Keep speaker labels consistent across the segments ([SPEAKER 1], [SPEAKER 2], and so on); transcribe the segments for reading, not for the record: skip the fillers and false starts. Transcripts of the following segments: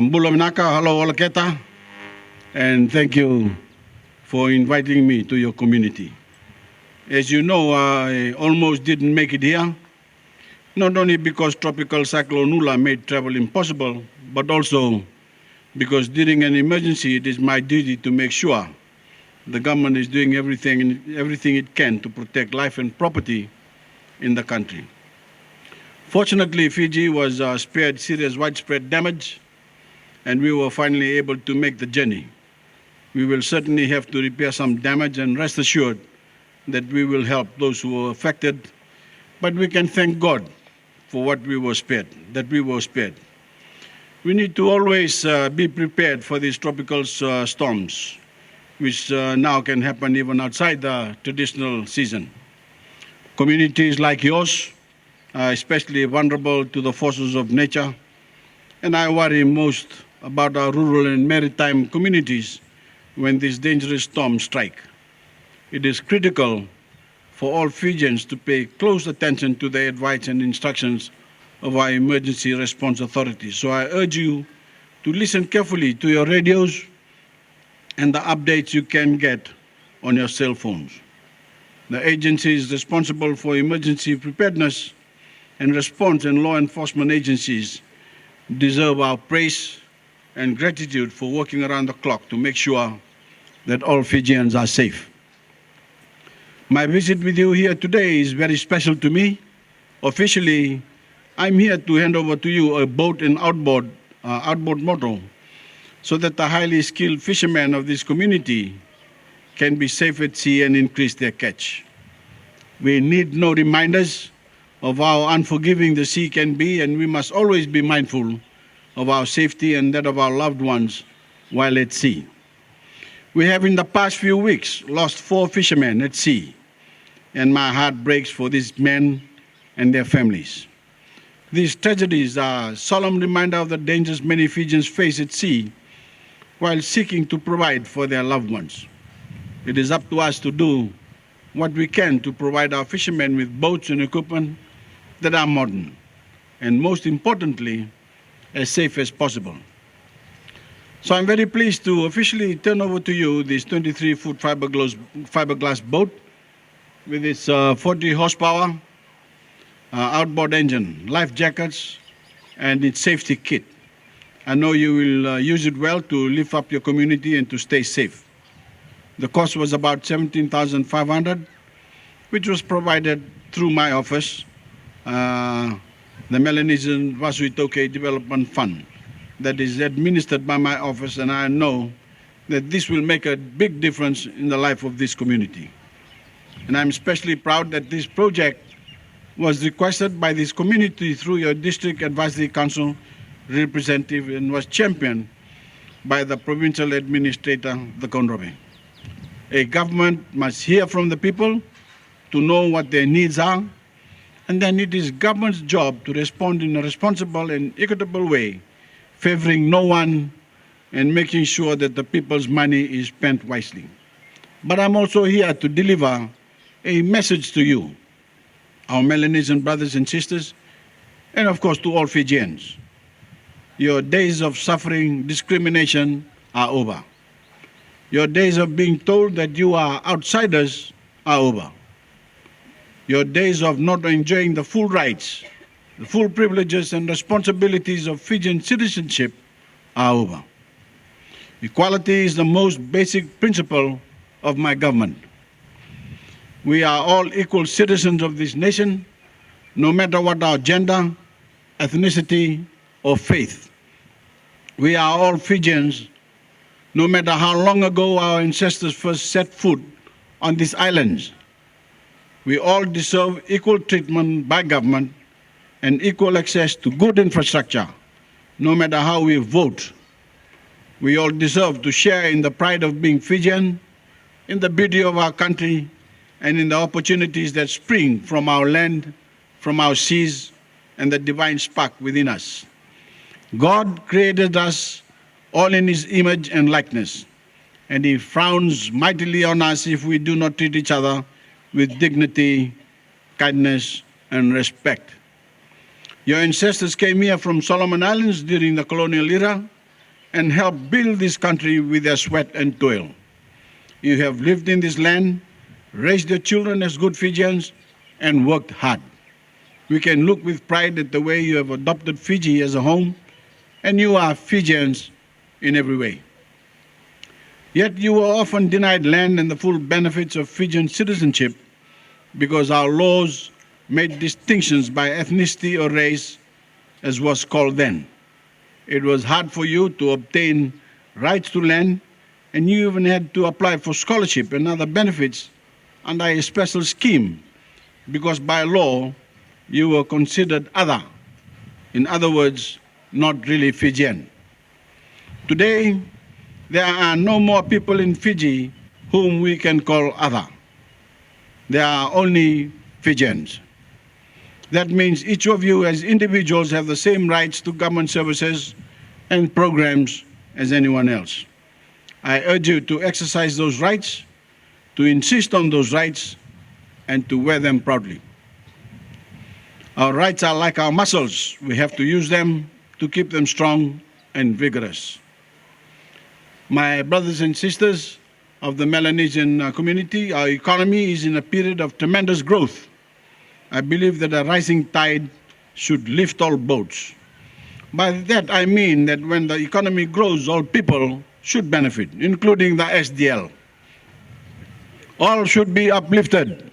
[SPEAKER 1] Mbulaminaka, hello Olaketa, and thank you for inviting me to your community. As you know, I almost didn't make it here, not only because tropical cyclone Nula made travel impossible, but also because during an emergency, it is my duty to make sure the government is doing everything it can to protect life and property in the country. Fortunately, Fiji was spared serious widespread damage, and we were finally able to make the journey. We will certainly have to repair some damage, and rest assured that we will help those who were affected, but we can thank God for what we were spared, that we were spared. We need to always be prepared for these tropical storms, which now can happen even outside the traditional season. Communities like yours are especially vulnerable to the forces of nature, and I worry most about our rural and maritime communities when these dangerous storms strike. It is critical for all Fijians to pay close attention to the advice and instructions of our emergency response authorities. So I urge you to listen carefully to your radios and the updates you can get on your cell phones. The agencies responsible for emergency preparedness and response and law enforcement agencies deserve our praise and gratitude for working around the clock to make sure that all Fijians are safe. My visit with you here today is very special to me. Officially, I'm here to hand over to you a boat and outboard motto so that the highly skilled fishermen of this community can be safe at sea and increase their catch. We need no reminders of how unforgiving the sea can be, and we must always be mindful of our safety and that of our loved ones while at sea. We have in the past few weeks lost 4 fishermen at sea, and my heart breaks for these men and their families. These tragedies are a solemn reminder of the dangers many Fijians face at sea while seeking to provide for their loved ones. It is up to us to do what we can to provide our fishermen with boats and equipment that are modern, and most importantly, as safe as possible. So I'm very pleased to officially turn over to you this 23-foot fiberglass boat with its 40 horsepower, outboard engine, life jackets, and its safety kit. I know you will use it well to lift up your community and to stay safe. The cost was about $17,500, which was provided through my office, the Melanesian Voreqe Development Fund, that is administered by my office, and I know that this will make a big difference in the life of this community. And I'm especially proud that this project was requested by this community through your District Advisory Council representative and was championed by the Provincial Administrator, the Konrobe. A government must hear from the people to know what their needs are, and then it is government's job to respond in a responsible and equitable way, favoring no one and making sure that the people's money is spent wisely. But I'm also here to deliver a message to you, our Melanesian brothers and sisters, and of course to all Fijians. Your days of suffering discrimination are over. Your days of being told that you are outsiders are over. Your days of not enjoying the full rights, the full privileges and responsibilities of Fijian citizenship are over. Equality is the most basic principle of my government. We are all equal citizens of this nation, no matter what our gender, ethnicity, or faith. We are all Fijians, no matter how long ago our ancestors first set foot on these islands. We all deserve equal treatment by government and equal access to good infrastructure, no matter how we vote. We all deserve to share in the pride of being Fijian, in the beauty of our country, and in the opportunities that spring from our land, from our seas, and the divine spark within us. God created us all in His image and likeness, and He frowns mightily on us if we do not treat each other with dignity, kindness, and respect. Your ancestors came here from Solomon Islands during the colonial era, and helped build this country with their sweat and toil. You have lived in this land, raised your children as good Fijians, and worked hard. We can look with pride at the way you have adopted Fiji as a home, and you are Fijians in every way. Yet you were often denied land and the full benefits of Fijian citizenship because our laws made distinctions by ethnicity or race, as was called then. It was hard for you to obtain rights to land, and you even had to apply for scholarship and other benefits under a special scheme because by law you were considered other. In other words, not really Fijian. Today, there are no more people in Fiji whom we can call other. There are only Fijians. That means each of you as individuals have the same rights to government services and programs as anyone else. I urge you to exercise those rights, to insist on those rights, and to wear them proudly. Our rights are like our muscles. We have to use them to keep them strong and vigorous. My brothers and sisters of the Melanesian community, our economy is in a period of tremendous growth. I believe that a rising tide should lift all boats. By that I mean that when the economy grows, all people should benefit, including the SDL. All should be uplifted.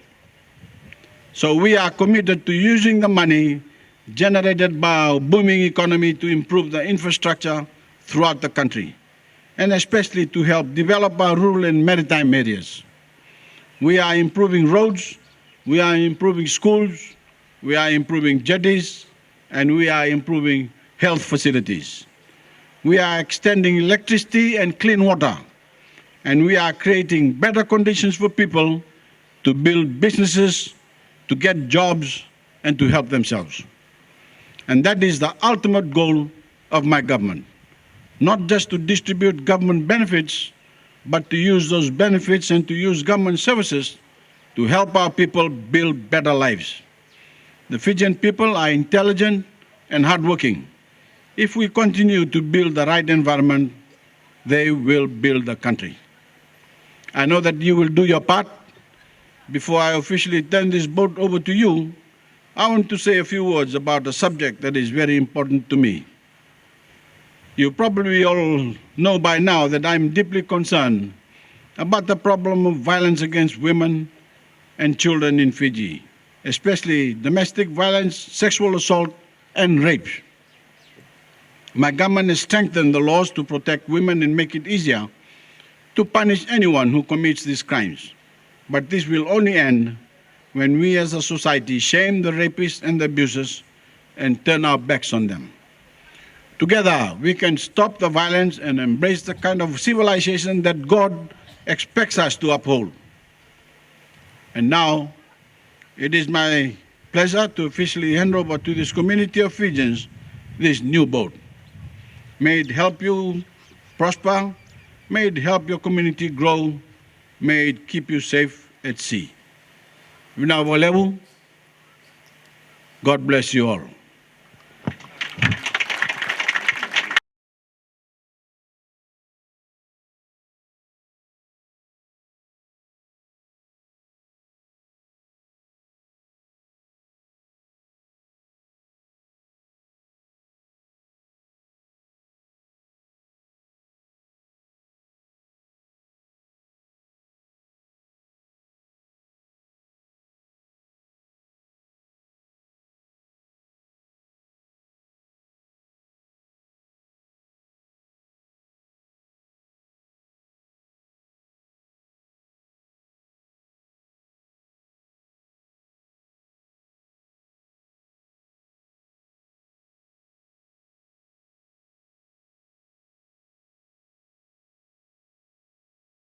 [SPEAKER 1] So we are committed to using the money generated by our booming economy to improve the infrastructure throughout the country, and especially to help develop our rural and maritime areas. We are improving roads, we are improving schools, we are improving jetties, and we are improving health facilities. We are extending electricity and clean water, and we are creating better conditions for people to build businesses, to get jobs, and to help themselves. And that is the ultimate goal of my government. Not just to distribute government benefits, but to use those benefits and to use government services to help our people build better lives. The Fijian people are intelligent and hardworking. If we continue to build the right environment, they will build the country. I know that you will do your part. Before I officially turn this boat over to you, I want to say a few words about a subject that is very important to me. You probably all know by now that I'm deeply concerned about the problem of violence against women and children in Fiji, especially domestic violence, sexual assault, and rape. My government has strengthened the laws to protect women and make it easier to punish anyone who commits these crimes. But this will only end when we as a society shame the rapists and the abusers and turn our backs on them. Together, we can stop the violence and embrace the kind of civilization that God expects us to uphold. And now, it is my pleasure to officially hand over to this community of Fijians this new boat. May it help you prosper, may it help your community grow, may it keep you safe at sea. God bless you all.